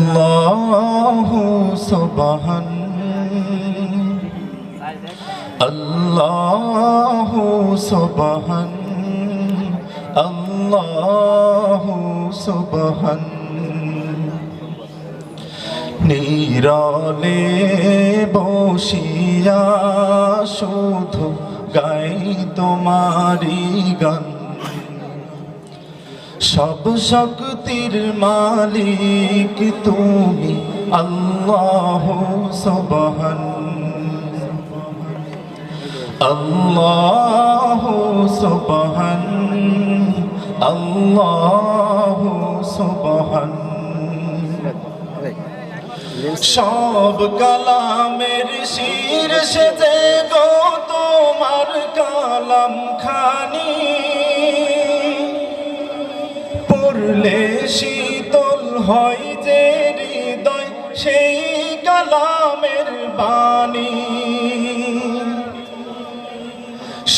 আল্লাহু সুবহান আল্লাহু সুবহান আল্লাহু সুবহান নীরলে বসিয়া শুধু গাই তোমারি গান সব শক্তির মালিক তুমি আল্লাহু সুবহান আল্লাহু সুবহান আল্লাহু সুবহান সব কালামের শীর্ষে যে গো তোমার কালাম খানি পড়লে শীতল হয় যে হৃদয় সেই কালামের বাণী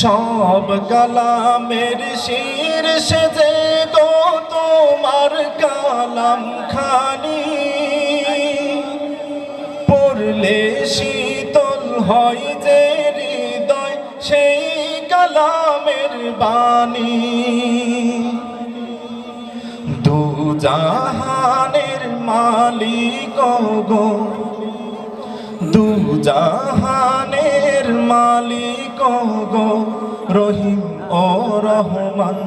সব কালামের শীর্ষে যে গো তোমার কালাম খানি পড়লে শীতল হয় যে হৃদয় সেই কালামের বাণী দু জাহানের মালিক গো দু জাহানের মালিক গো রহিম ও রহমান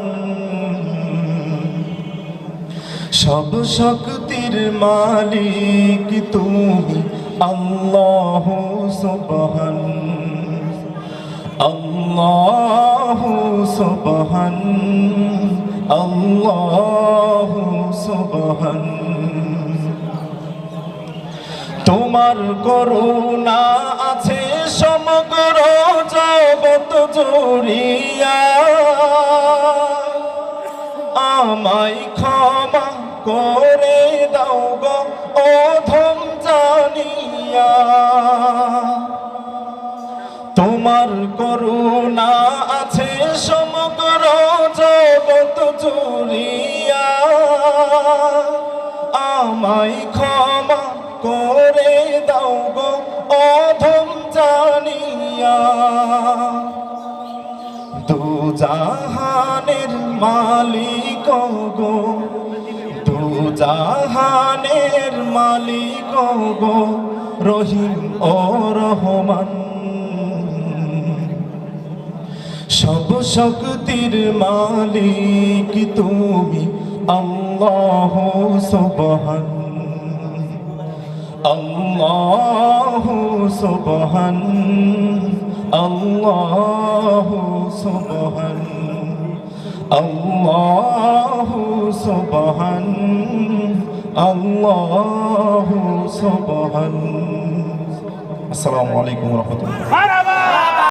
সব শক্তির মালিক তুমি আল্লাহু সুবহান আল্লাহু সুবহান আল্লাহু সুবহান তোমার করুণা আছে সমগ্র জগৎ জুড়িয়া আমায় ক্ষমা করে দাও গো অধম জানিয়া তোমার করুণা আছে সমগ্র জগৎ জুড়িয়া আমায় ক্ষমা করে দাও গো অধম জানিয়া দু জাহানের মালিক গো দু জাহানের মালিক গো রহিম ও রহমান সব শক্তির মালিক তুমি আল্লাহু সুবহান আল্লাহু সুবহান আল্লাহু সুবহান আল্লাহু সুবহান আল্লাহু সুবহান আসসালামু আলাইকুম ওয়া রাহমাতুল্লাহ।